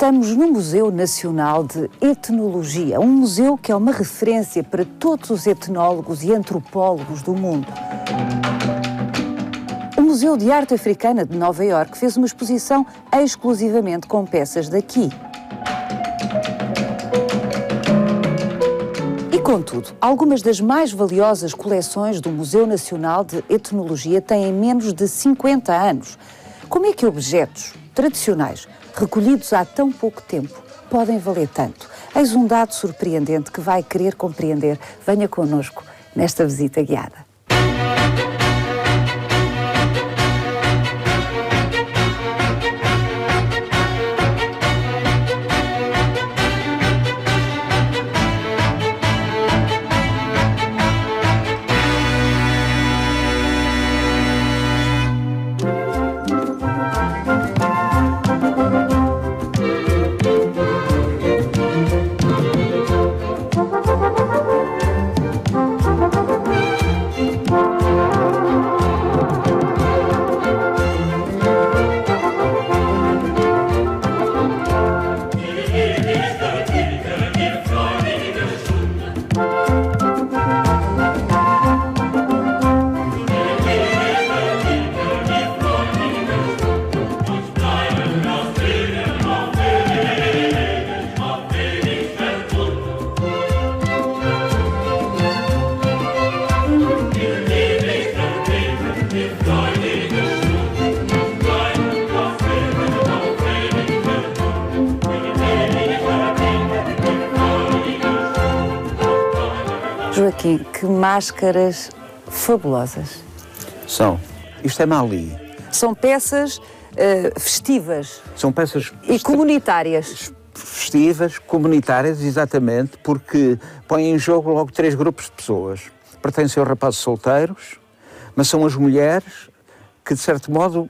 Estamos no Museu Nacional de Etnologia, um museu que é uma referência para todos os etnólogos e antropólogos do mundo. O Museu de Arte Africana de Nova Iorque fez uma exposição exclusivamente com peças daqui. E, contudo, algumas das mais valiosas coleções do Museu Nacional de Etnologia têm menos de 50 anos. Como é que objetos tradicionais, recolhidos há tão pouco tempo, podem valer tanto? Eis um dado surpreendente que vai querer compreender. Venha connosco nesta visita guiada. Joaquim, que máscaras fabulosas. São. Isto é Mali. São peças festivas. São peças... E comunitárias. Festivas, comunitárias, exatamente, porque põem em jogo logo 3 grupos de pessoas. Pertencem aos rapazes solteiros, mas são as mulheres que, de certo modo,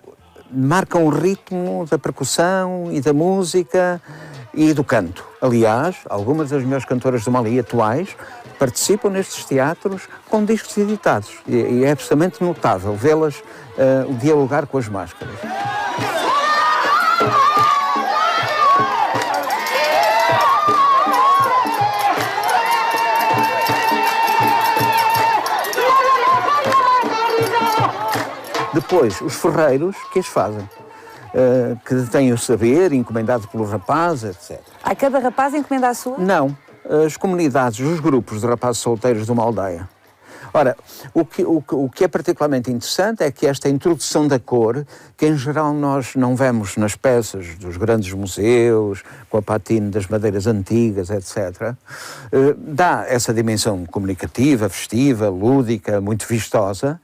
marcam o ritmo da percussão e da música e do canto. Aliás, algumas das melhores cantoras do Mali atuais participam nestes teatros com discos editados. E é absolutamente notável vê-las dialogar com as máscaras. Depois, os ferreiros que as fazem, que têm o saber encomendado pelo rapaz, etc. A cada rapaz encomenda a sua? Não. As comunidades, os grupos de rapazes solteiros de uma aldeia. Ora, o que é particularmente interessante é que esta introdução da cor, que em geral nós não vemos nas peças dos grandes museus, com a patine das madeiras antigas, etc., dá essa dimensão comunicativa, festiva, lúdica, muito vistosa,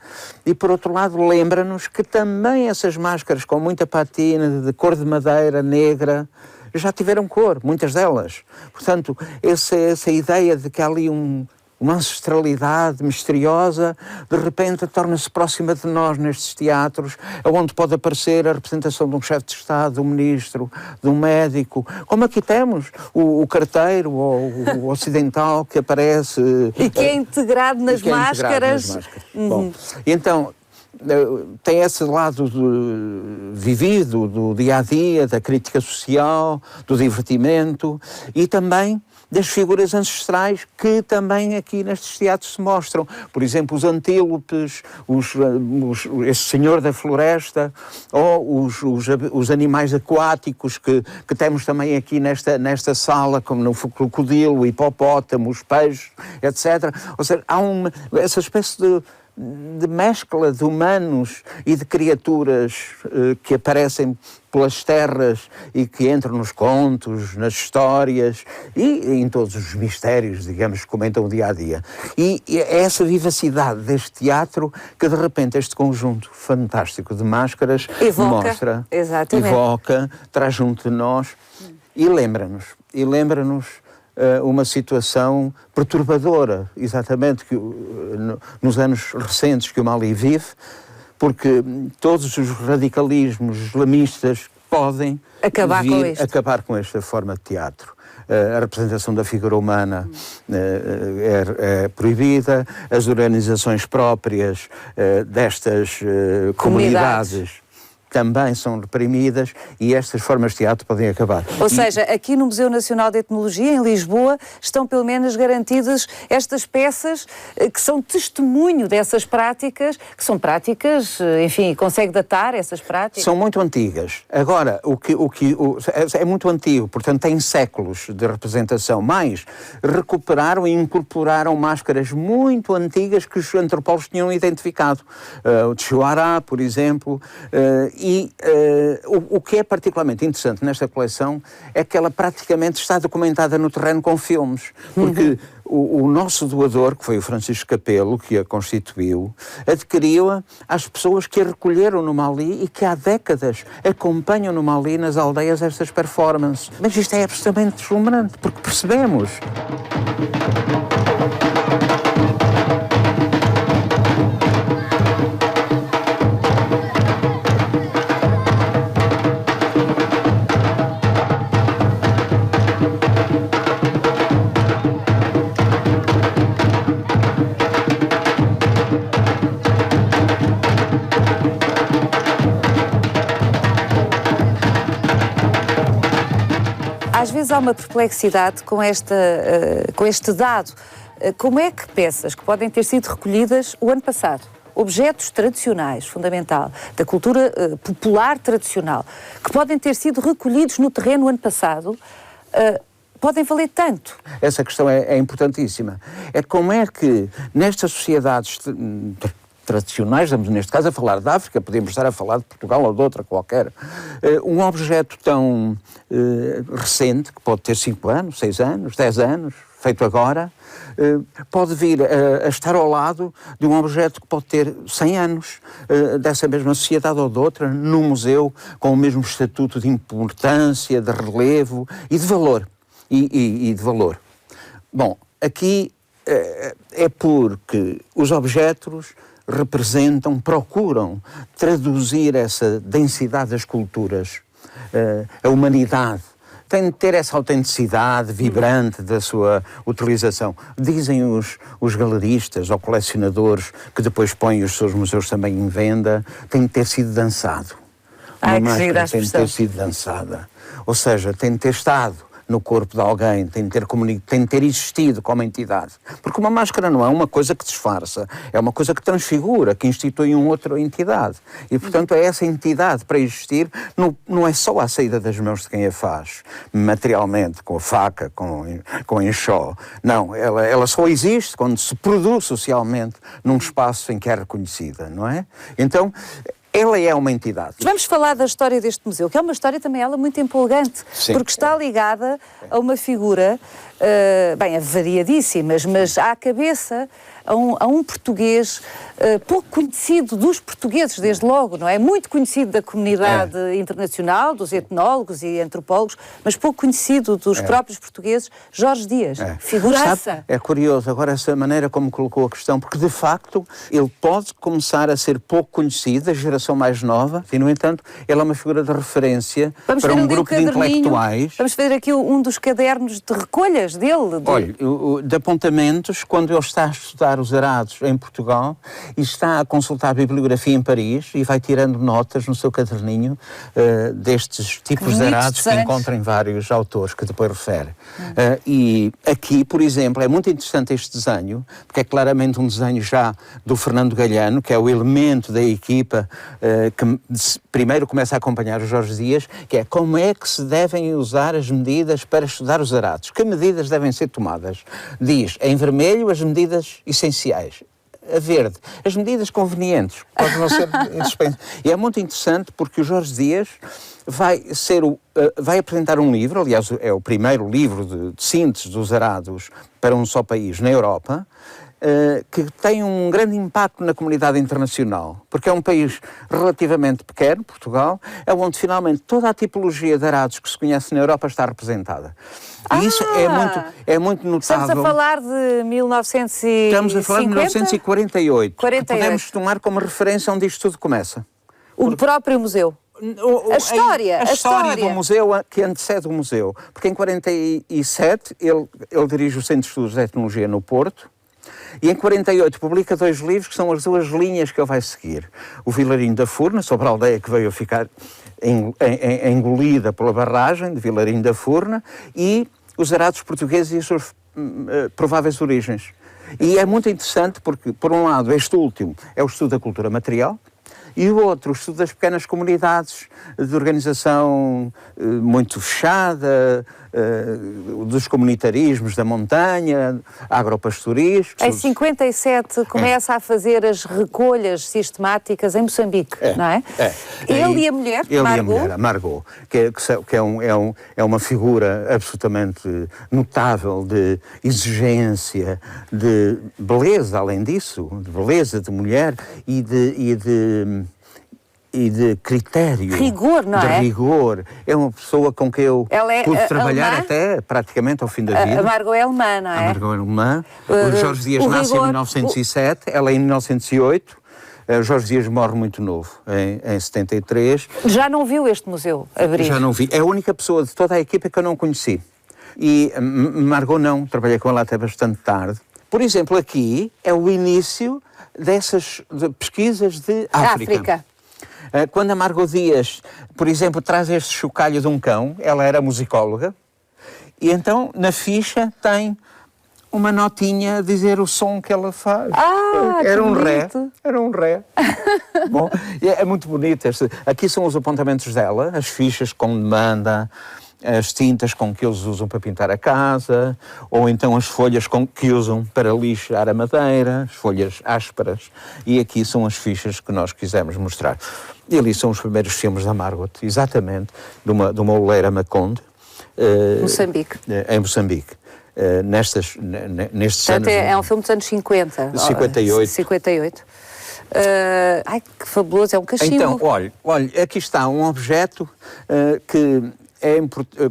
e por outro lado lembra-nos que também essas máscaras com muita patine, de cor de madeira negra, já tiveram cor, muitas delas. Portanto, essa ideia de que há ali uma ancestralidade misteriosa, de repente torna-se próxima de nós nestes teatros, onde pode aparecer a representação de um chefe de Estado, de um ministro, de um médico, como aqui temos o carteiro ou o ocidental que aparece... E que é integrado nas máscaras. Bom, então... tem esse lado vivido do dia-a-dia, da crítica social, do divertimento e também das figuras ancestrais que também aqui nestes teatros se mostram. Por exemplo, os antílopes, esse senhor da floresta, ou os animais aquáticos que temos também aqui nesta sala, como no crocodilo, o hipopótamo, os peixes, etc. Ou seja, há essa espécie de mescla de humanos e de criaturas que aparecem pelas terras e que entram nos contos, nas histórias e em todos os mistérios, digamos, que comentam o dia-a-dia. E é essa vivacidade deste teatro que, de repente, este conjunto fantástico de máscaras mostra, evoca, traz junto de nós e lembra-nos uma situação perturbadora, exatamente, nos anos recentes que o Mali vive, porque todos os radicalismos islamistas podem acabar com esta forma de teatro. A representação da figura humana é proibida, as organizações próprias destas comunidades também são reprimidas e estas formas de teatro podem acabar. Ou seja, aqui no Museu Nacional de Etnologia, em Lisboa, estão pelo menos garantidas estas peças que são testemunho dessas práticas, que são práticas, enfim, consegue datar essas práticas? São muito antigas. Agora, é muito antigo, portanto tem séculos de representação, mas recuperaram e incorporaram máscaras muito antigas que os antropólogos tinham identificado. O Tchoará, por exemplo, o que é particularmente interessante nesta coleção é que ela praticamente está documentada no terreno com filmes, porque o nosso doador, que foi o Francisco Capelo, que a constituiu, adquiriu-a às pessoas que a recolheram no Mali e que há décadas acompanham no Mali, nas aldeias, estas performances. Mas isto é absolutamente deslumbrante, porque percebemos. Às vezes há uma perplexidade com este dado. Como é que peças que podem ter sido recolhidas o ano passado, objetos tradicionais, fundamental, da cultura popular tradicional, que podem ter sido recolhidos no terreno o ano passado, podem valer tanto? Essa questão é importantíssima. É como é que nestas sociedades tradicionais, estamos neste caso a falar da África, podemos estar a falar de Portugal ou de outra qualquer, um objeto tão recente, que pode ter 5 anos, 6 anos, 10 anos, feito agora, pode vir a estar ao lado de um objeto que pode ter 100 anos, dessa mesma sociedade ou de outra, num museu com o mesmo estatuto de importância, de relevo e de valor. E de valor. Bom, aqui é porque os objetos procuram traduzir essa densidade das culturas, a humanidade. Tem de ter essa autenticidade vibrante da sua utilização. Dizem os galeristas ou colecionadores que depois põem os seus museus também em venda, tem de ter sido dançado. Uma máscara tem de ter sido dançada. Ou seja, tem de ter estado no corpo de alguém, tem de ter existido como entidade. Porque uma máscara não é uma coisa que disfarça, é uma coisa que transfigura, que institui uma outra entidade. E, portanto, é essa entidade para existir, não é só a saída das mãos de quem a faz, materialmente, com a faca, com o enxó. Não, ela só existe quando se produz socialmente num espaço em que é reconhecida, não é? Então, ela é uma entidade. Vamos falar da história deste museu, que é uma história também ela muito empolgante, sim, porque está ligada a uma figura, variadíssimas, mas à cabeça a um português pouco conhecido dos portugueses, desde logo, não é? Muito conhecido da comunidade internacional, dos etnólogos e antropólogos, mas pouco conhecido dos próprios portugueses, Jorge Dias, figuraça. É curioso agora essa maneira como colocou a questão, porque de facto ele pode começar a ser pouco conhecido da geração mais nova e, no entanto, ele é uma figura de referência para um grupo de intelectuais. Vamos ver aqui um dos cadernos de recolhas dele. Olha, de apontamentos, quando ele está a estudar os arados em Portugal e está a consultar a bibliografia em Paris e vai tirando notas no seu caderninho destes tipos de arados que encontra em vários autores que depois refere. E aqui, por exemplo, é muito interessante este desenho, porque é claramente um desenho já do Fernando Galhano, que é o elemento da equipa que primeiro começa a acompanhar o Jorge Dias, que é como é que se devem usar as medidas para estudar os arados. Que medidas devem ser tomadas? Diz, em vermelho, as medidas essenciais. A verde, as medidas convenientes, podem não ser indispensáveis. E é muito interessante porque o Jorge Dias vai apresentar um livro, aliás, é o primeiro livro de síntese dos arados para um só país na Europa, que tem um grande impacto na comunidade internacional, porque é um país relativamente pequeno, Portugal, é onde finalmente toda a tipologia de arados que se conhece na Europa está representada. E isso é muito notável. Estamos a falar de 1950? Estamos a falar de 1948. Que podemos tomar como referência onde isto tudo começa. O próprio museu. A história do museu que antecede o museu. Porque em 47 ele dirige o Centro de Estudos de Etnologia no Porto, E em 48 publica 2 livros que são as 2 linhas que ele vai seguir. O Vilarinho da Furna, sobre a aldeia que veio a ficar engolida pela barragem de Vilarinho da Furna, e os arados portugueses e as suas prováveis origens. E é muito interessante porque, por um lado, este último é o estudo da cultura material, e o outro, o estudo das pequenas comunidades de organização muito fechada, dos comunitarismos da montanha, agropastorismo. Em 57 começa a fazer as recolhas sistemáticas em Moçambique, não é? Ele e a mulher, ele Margot? E a mulher, a Margot, que é uma figura absolutamente notável de exigência, de beleza, além disso, de beleza de mulher e de critério. Rigor, não é? De rigor. É uma pessoa com quem eu pude trabalhar alemã? até praticamente ao fim da vida. A Margot é alemã, não é? A Margot é alemã. O Jorge Dias nasce em 1907, ela em 1908. O Jorge Dias morre muito novo, em 73. Já não viu este museu abrir? Já não vi. É a única pessoa de toda a equipa que eu não conheci. E Margot não, trabalhei com ela até bastante tarde. Por exemplo, aqui é o início dessas pesquisas de África. Quando a Margot Dias, por exemplo, traz este chocalho de um cão, ela era musicóloga, e então na ficha tem uma notinha a dizer o som que ela faz. Era um ré. Era um ré. Bom, é muito bonito. Aqui são os apontamentos dela, as fichas com demanda, as tintas com que eles usam para pintar a casa, ou então as folhas que usam para lixar a madeira, as folhas ásperas, e aqui são as fichas que nós quisemos mostrar. E ali são os primeiros filmes da Margot, exatamente, de uma oleira Maconde. Moçambique. Em Moçambique. Nestes Portanto, anos... é um filme dos anos 50. 58. 58. Ai, que fabuloso, é um cachimbo. Então, olha, aqui está um objeto que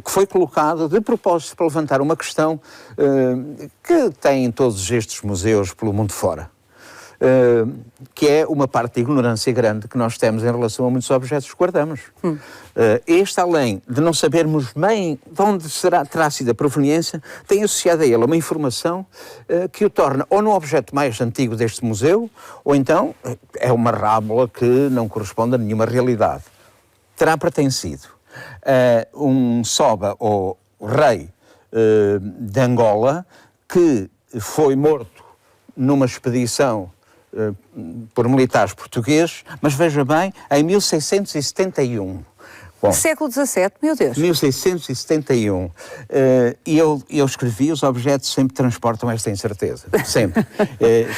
foi colocado de propósito para levantar uma questão que tem em todos estes museus pelo mundo fora. Que é uma parte de ignorância grande que nós temos em relação a muitos objetos que guardamos. Este, além de não sabermos bem de onde terá sido a proveniência, tem associado a ele uma informação que o torna ou no objeto mais antigo deste museu, ou então é uma rábula que não corresponde a nenhuma realidade. Terá pertencido a um Soba ou rei de Angola que foi morto numa expedição por militares portugueses, mas veja bem, em 1671. Bom, século XVII, meu Deus. 1671. E eu escrevi, os objetos sempre transportam esta incerteza. Sempre.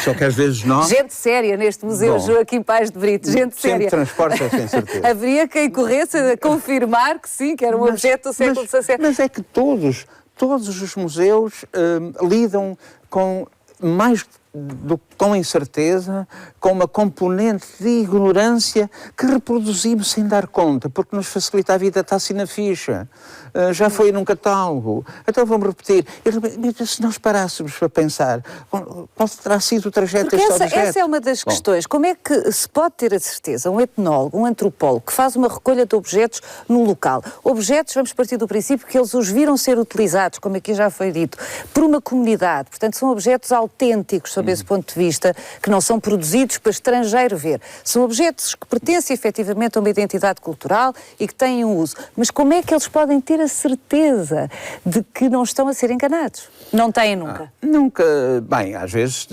Só que às vezes nós... Gente séria neste museu, Joaquim Paes de Brito, gente séria. Sempre transporta esta incerteza. Haveria quem corresse a confirmar que sim, que era um objeto do século XVII. Mas é que todos os museus lidam com mais com incerteza, com uma componente de ignorância que reproduzimos sem dar conta, porque nos facilita a vida, está assim na ficha, já foi num catálogo, então vamos repetir. E se nós parássemos para pensar, qual terá sido o trajeto deste objeto? Essa é uma das questões. Como é que se pode ter a certeza, um etnólogo, um antropólogo, que faz uma recolha de objetos no local? Objetos, vamos partir do princípio que eles os viram ser utilizados, como aqui já foi dito, por uma comunidade. Portanto, são objetos autênticos, sob esse ponto de vista, que não são produzidos para estrangeiro ver. São objetos que pertencem efetivamente a uma identidade cultural e que têm um uso. Mas como é que eles podem ter a certeza de que não estão a ser enganados? Não têm nunca? Nunca. Bem, às vezes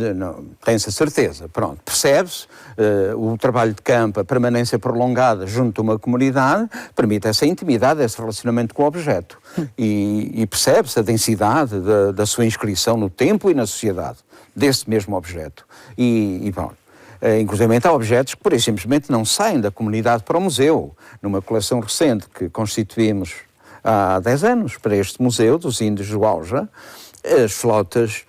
tem-se a certeza. Pronto, percebe-se. O trabalho de campo, a permanência prolongada junto a uma comunidade, permite essa intimidade, esse relacionamento com o objeto. E percebe-se a densidade da sua inscrição no tempo e na sociedade desse mesmo objeto. Bom, inclusive há objetos que, pura e simplesmente, não saem da comunidade para o museu. Numa coleção recente que constituímos há 10 anos para este museu dos índios do Auja, as flautas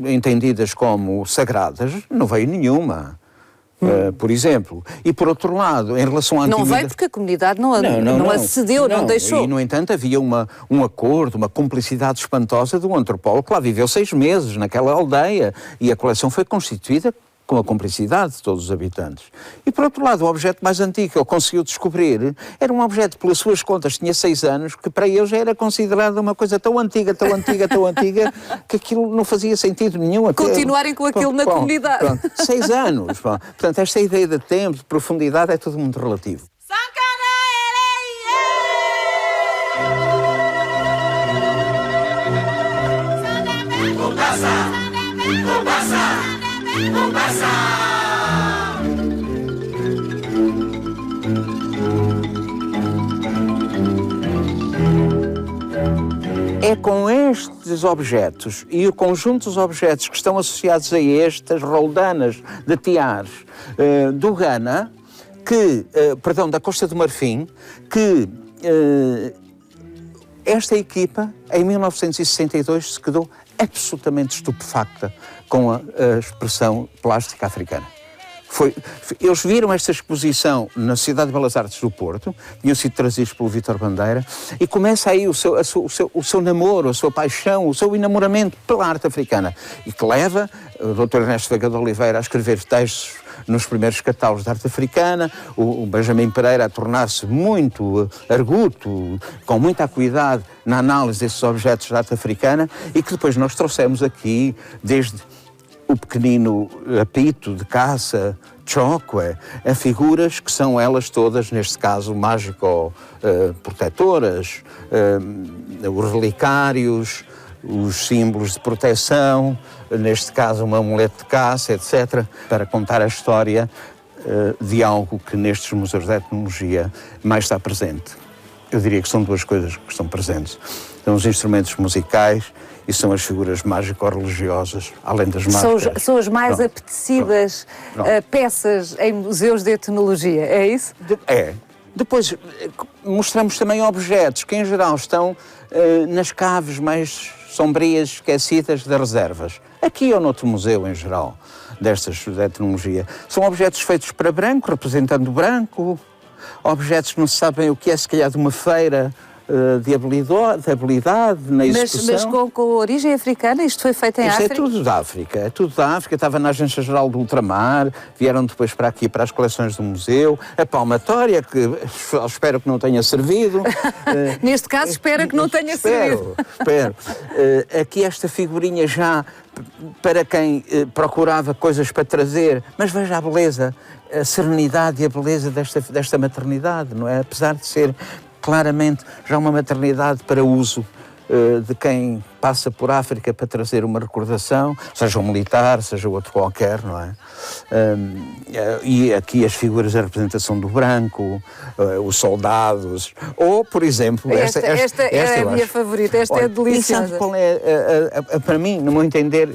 entendidas como sagradas, não veio nenhuma. Por exemplo. E, por outro lado, em relação à antiguidade... Não veio porque a comunidade não acedeu, não deixou. E, no entanto, havia um acordo, uma cumplicidade espantosa de um antropólogo que lá viveu 6 meses naquela aldeia e a coleção foi constituída com a cumplicidade de todos os habitantes. E, por outro lado, o objeto mais antigo que ele conseguiu descobrir era um objeto, pelas suas contas, tinha 6 anos, que para ele já era considerado uma coisa tão antiga, que aquilo não fazia sentido nenhum. Continuarem com aquilo na comunidade. Pronto, 6 anos. Portanto, esta ideia de tempo, de profundidade, é tudo muito relativo. É com estes objetos e o conjunto dos objetos que estão associados a estas roldanas de tiares do Ghana, da Costa do Marfim, que esta equipa, em 1962, se quedou absolutamente estupefacta com a expressão plástica africana. Eles viram esta exposição na Sociedade de Belas Artes do Porto, tinham sido trazidos pelo Vítor Bandeira, e começa aí o seu namoro, a sua paixão, o seu enamoramento pela arte africana, e que leva o Dr. Ernesto Veiga de Oliveira a escrever textos nos primeiros catálogos de arte africana, o Benjamin Pereira a tornar-se muito arguto, com muita acuidade na análise desses objetos de arte africana, e que depois nós trouxemos aqui desde o pequenino apito de caça, chokwe, a figuras que são elas todas, neste caso, mágico-protetoras, os relicários, os símbolos de proteção, neste caso um amuleto de caça, etc., para contar a história de algo que nestes museus de etnologia mais está presente. Eu diria que são duas coisas que estão presentes. São os instrumentos musicais e são as figuras mágico-religiosas, além das máscaras. São as mais apetecidas peças em museus de etnologia, é isso? É. Depois mostramos também objetos que, em geral, estão nas caves mais sombrias, esquecidas das reservas. Aqui ou noutro museu, em geral, destas de etnologia. São objetos feitos para branco, representando o branco, objetos que não se sabem o que é, se calhar, de uma feira de habilidade na execução. Mas com origem africana? Isto foi feito em África? Isto é tudo da África, estava na Agência Geral do Ultramar, vieram depois para aqui, para as coleções do museu, a palmatória, que espero que não tenha servido. Neste caso, espero que não tenha servido. Espero. Aqui esta figurinha já, para quem procurava coisas para trazer, mas veja a beleza, a serenidade e a beleza desta maternidade, não é? Apesar de ser claramente já uma maternidade para uso de quem passa por África para trazer uma recordação, seja um militar, seja outro qualquer, não é? E aqui as figuras da representação do branco, os soldados, ou, por exemplo... Esta é a minha favorita, esta é deliciosa. E sabe qual é, para mim, no meu entender,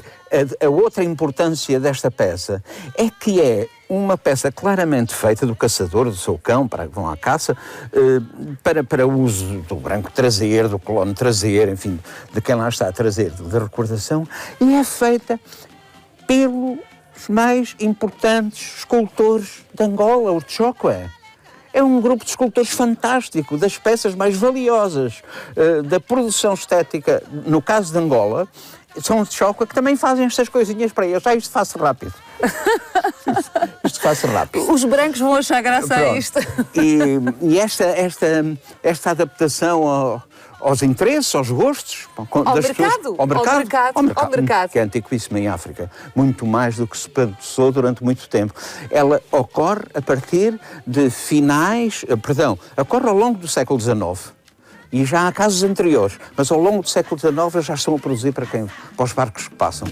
a outra importância desta peça? É que é uma peça claramente feita do caçador, do seu cão, para que vão à caça, para uso do branco trazer, do colono trazer, enfim, de quem lá está a trazer, de recordação, e é feita pelos mais importantes escultores de Angola, o Chokwe. É um grupo de escultores fantástico, das peças mais valiosas da produção estética, no caso de Angola, são os Chokwe que também fazem estas coisinhas para eles. Isto faço rápido. Isto faço rápido. Os brancos vão achar graça a isto. E esta adaptação aos interesses, aos gostos das pessoas, ao mercado, que é antiquíssimo em África, muito mais do que se passou durante muito tempo. Ela ocorre a partir de ocorre ao longo do século XIX. E já há casos anteriores, mas ao longo do século XIX eles já estão a produzir para os barcos que passam.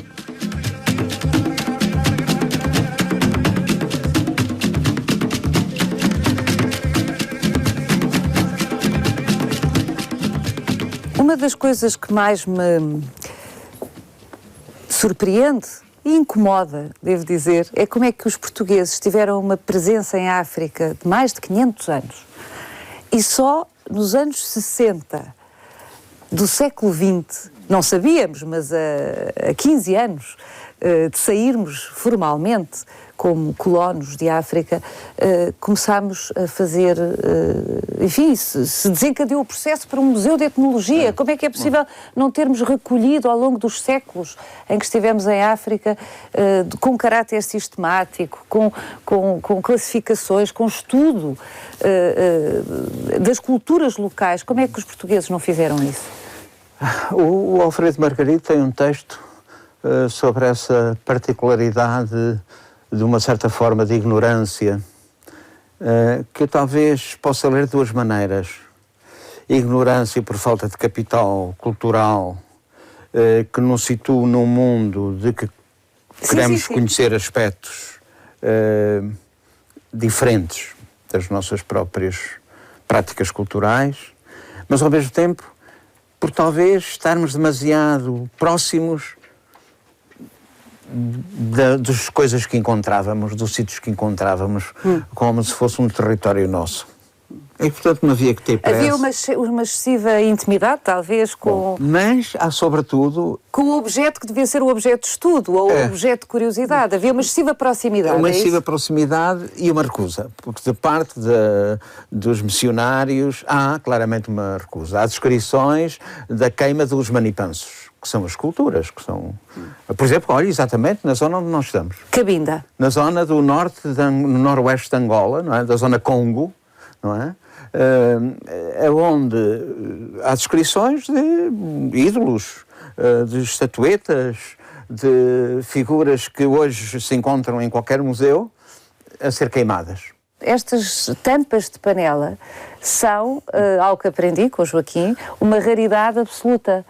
Uma das coisas que mais me surpreende e incomoda, devo dizer, é como é que os portugueses tiveram uma presença em África de mais de 500 anos e só nos anos 60 do século XX, não sabíamos, mas a 15 anos de sairmos formalmente como colonos de África, começámos a fazer, enfim, se desencadeou o processo para um museu de etnologia. Como é que é possível não termos recolhido ao longo dos séculos em que estivemos em África, com caráter sistemático, com classificações, com estudo das culturas locais? Como é que os portugueses não fizeram isso? O Alfredo Margaride tem um texto sobre essa particularidade de uma certa forma de ignorância, que eu talvez possa ler de duas maneiras. Ignorância por falta de capital cultural, que nos situa num mundo de que queremos conhecer aspectos diferentes das nossas próprias práticas culturais, mas ao mesmo tempo por talvez estarmos demasiado próximos das coisas que encontrávamos, dos sítios que encontrávamos, como se fosse um território nosso. E, portanto, não havia que ter pressa. Havia uma excessiva intimidade, talvez, com... Mas há, sobretudo... Com o objeto que devia ser o objeto de estudo, ou o objeto de curiosidade. Havia uma excessiva proximidade. Uma excessiva proximidade e uma recusa. Porque da parte dos missionários há claramente uma recusa. Há descrições da queima dos manipansos, que são as culturas, que são... Por exemplo, olha, exatamente na zona onde nós estamos. Cabinda. Na zona do norte, no noroeste de Angola, não é? Da zona Congo, não é? Onde há descrições de ídolos, de estatuetas, de figuras que hoje se encontram em qualquer museu a ser queimadas. Estas tampas de panela são, ao que aprendi com o Joaquim, uma raridade absoluta.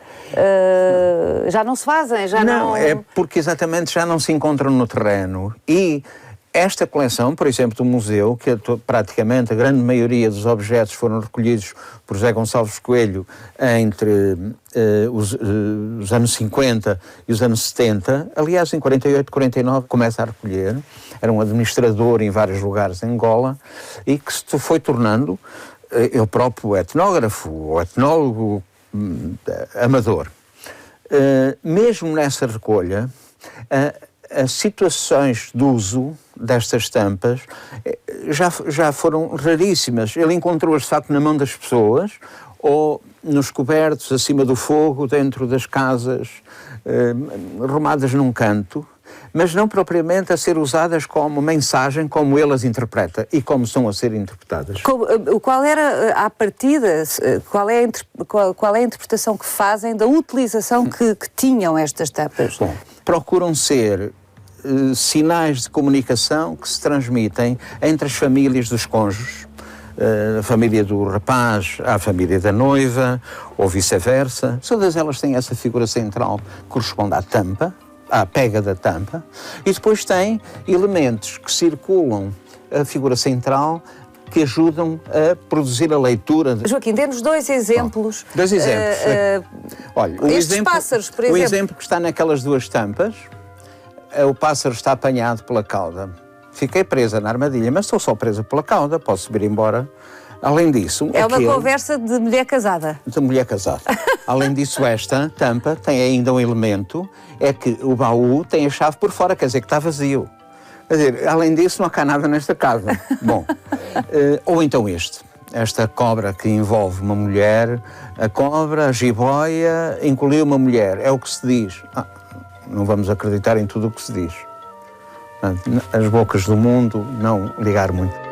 Já não se fazem, já não... Não, é porque exatamente já não se encontram no terreno. E esta coleção, por exemplo, do museu, que praticamente a grande maioria dos objetos foram recolhidos por José Gonçalves Coelho entre os anos 50 e os anos 70, aliás, em 48, 49 começa a recolher, era um administrador em vários lugares em Angola, e que se foi tornando ele próprio etnógrafo, ou etnólogo amador. Mesmo nessa recolha, as situações de uso destas tampas já foram raríssimas. Ele encontrou-as, de facto, na mão das pessoas, ou nos cobertos, acima do fogo, dentro das casas, arrumadas num canto, mas não propriamente a ser usadas como mensagem, como ele as interpreta e como são a ser interpretadas. Qual era, à partida, qual é a interpretação que fazem da utilização que tinham estas tampas? Bom, procuram ser sinais de comunicação que se transmitem entre as famílias dos cônjuges, a família do rapaz à família da noiva, ou vice-versa. Todas elas têm essa figura central que corresponde à tampa, à pega da tampa, e depois tem elementos que circulam a figura central que ajudam a produzir a leitura. Joaquim, dê-nos dois exemplos. Dois exemplos. Olha, pássaros, por exemplo. O exemplo que está naquelas duas tampas, o pássaro está apanhado pela cauda. Fiquei presa na armadilha, mas estou só presa pela cauda, posso vir embora. Além disso... É uma conversa de mulher casada. De mulher casada. Além disso, esta tampa tem ainda um elemento, é que o baú tem a chave por fora, quer dizer que está vazio. Quer dizer, além disso, não há cá nada nesta casa. Bom, ou então esta cobra que envolve uma mulher, a cobra, a jiboia, engoliu uma mulher, é o que se diz. Não vamos acreditar em tudo o que se diz. As bocas do mundo, não ligar muito.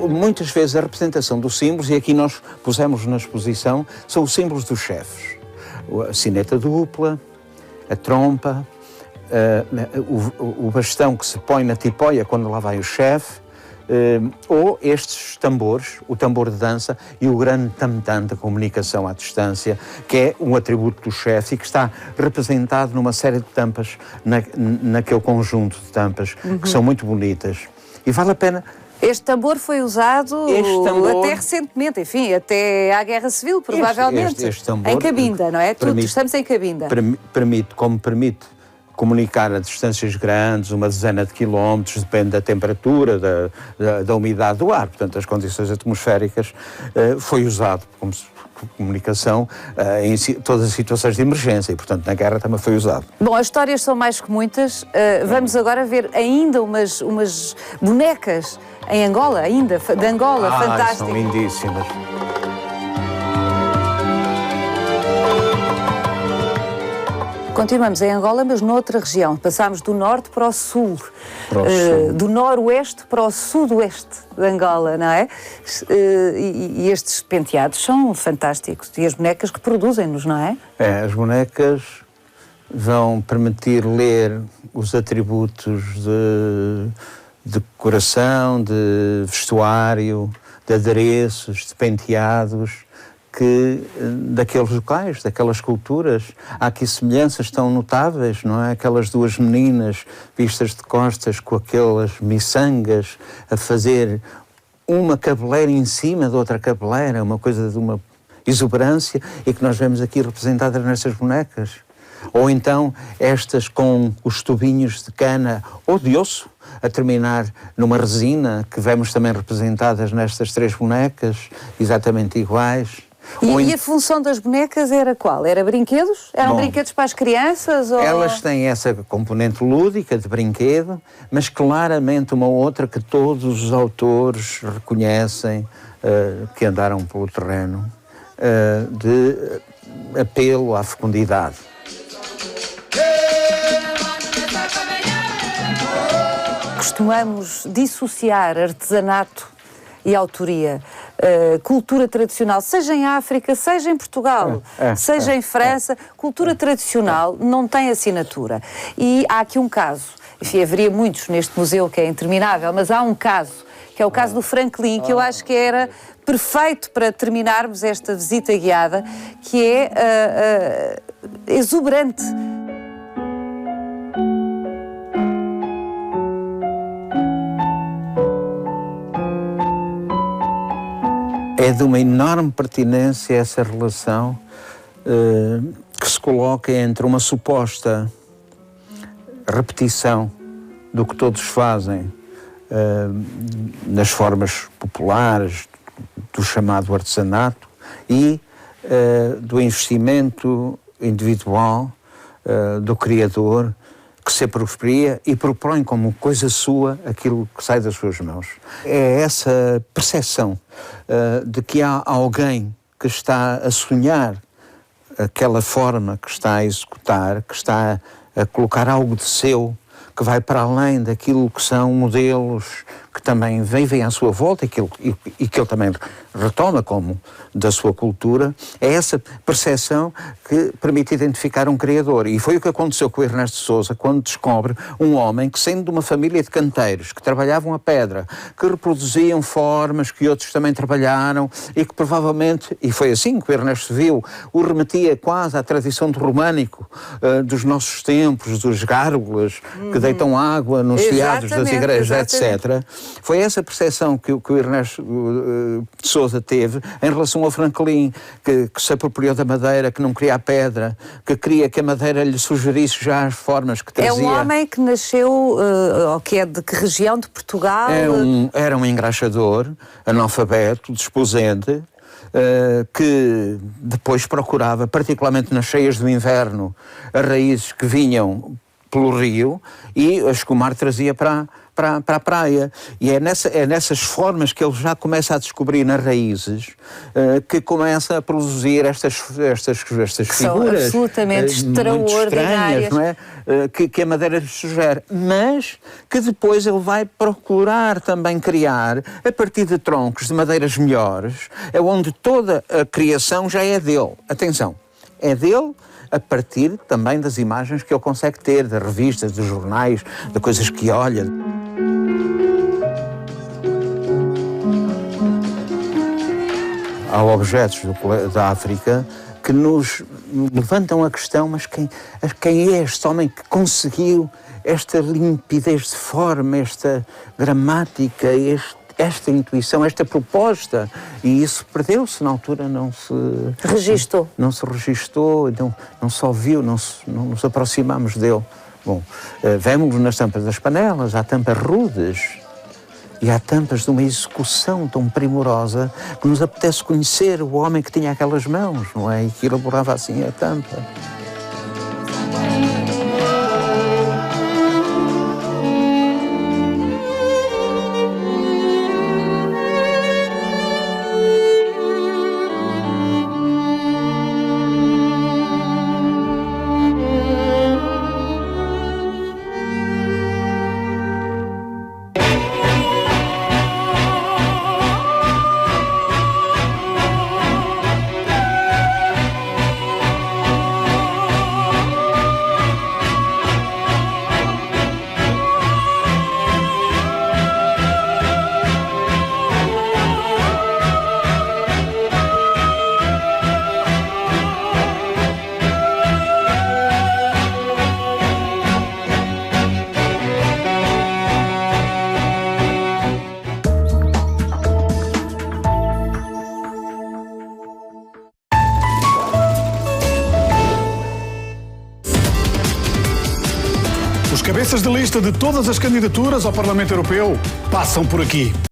Muitas vezes a representação dos símbolos, e aqui nós pusemos na exposição, são os símbolos dos chefes. A sineta dupla, a trompa, o bastão que se põe na tipóia quando lá vai o chefe, ou estes tambores, o tambor de dança e o grande tam-tam da comunicação à distância, que é um atributo do chefe e que está representado numa série de tampas, naquele conjunto de tampas, que são muito bonitas. E vale a pena... Este tambor foi usado até recentemente, enfim, até à Guerra Civil, provavelmente. Este tambor, em Cabinda, não é? Estamos em Cabinda. Permite comunicar a distâncias grandes, uma dezena de quilómetros, depende da temperatura, da umidade do ar, portanto, as condições atmosféricas, foi usado, como comunicação em todas as situações de emergência e, portanto, na guerra também foi usado. Bom, as histórias são mais que muitas. Vamos agora ver ainda umas bonecas em Angola, de Angola, fantástico. São lindíssimas. Continuamos em Angola, mas noutra região. Passámos do norte para o sul, do noroeste para o sudoeste de Angola, não é? E estes penteados são fantásticos e as bonecas reproduzem-nos, não é? As bonecas vão permitir ler os atributos de decoração, de vestuário, de adereços, de penteados, daqueles locais, daquelas culturas. Há aqui semelhanças tão notáveis, não é? Aquelas duas meninas vistas de costas com aquelas miçangas a fazer uma cabeleira em cima de outra cabeleira, uma coisa de uma exuberância, e que nós vemos aqui representadas nestas bonecas. Ou então estas com os tubinhos de cana ou de osso, a terminar numa resina, que vemos também representadas nestas três bonecas, exatamente iguais. E a função das bonecas era qual? Era brinquedos? Eram brinquedos para as crianças? Ou... Elas têm essa componente lúdica de brinquedo, mas claramente uma outra que todos os autores reconhecem, que andaram pelo terreno, de apelo à fecundidade. Costumamos dissociar artesanato e autoria, cultura tradicional, seja em África, seja em Portugal, seja em França, cultura tradicional não tem assinatura. E há aqui um caso, enfim, haveria muitos neste museu que é interminável, mas há um caso, que é o caso do Franklin, que eu acho que era perfeito para terminarmos esta visita guiada, que é exuberante. É de uma enorme pertinência essa relação que se coloca entre uma suposta repetição do que todos fazem nas formas populares do chamado artesanato e do investimento individual do criador, que se apropria e propõe como coisa sua aquilo que sai das suas mãos. É essa percepção de que há alguém que está a sonhar aquela forma que está a executar, que está a colocar algo de seu, que vai para além daquilo que são modelos que também vivem à sua volta e que ele também retoma como da sua cultura. É essa percepção que permite identificar um criador. E foi o que aconteceu com o Ernesto de Sousa quando descobre um homem que, sendo de uma família de canteiros, que trabalhavam a pedra, que reproduziam formas que outros também trabalharam e que provavelmente, e foi assim que o Ernesto viu, o remetia quase à tradição do românico dos nossos tempos, dos gárgulas que deitam água nos telhados das igrejas, etc. Foi essa percepção que o Ernesto de Sousa teve em relação ao Franklin, que se apropriou da madeira, que não queria a pedra, que queria que a madeira lhe sugerisse já as formas que trazia. É um homem que nasceu, ou que é de que região de Portugal? Era um engraxador, analfabeto, desposente, que depois procurava, particularmente nas cheias do inverno, as raízes que vinham pelo rio e a escumar trazia para a praia. E é nessas formas que ele já começa a descobrir nas raízes que começa a produzir estas figuras absolutamente extraordinárias, não é? Que a madeira lhe sugere, mas que depois ele vai procurar também criar a partir de troncos de madeiras melhores, é onde toda a criação já é dele. Atenção, é dele a partir também das imagens que ele consegue ter, das revistas, dos jornais, de coisas que olha. Há objetos da África que nos levantam a questão, mas quem é este homem que conseguiu esta limpidez de forma, esta gramática, esta intuição, esta proposta? E isso perdeu-se na altura, não se registou, não se ouviu, não nos aproximamos dele. Bom, vemos-lo nas tampas das panelas, há tampas rudes, E há tampas de uma execução tão primorosa que nos apetece conhecer o homem que tinha aquelas mãos, não é? E que elaborava assim a tampa. Os cabeças de lista de todas as candidaturas ao Parlamento Europeu passam por aqui.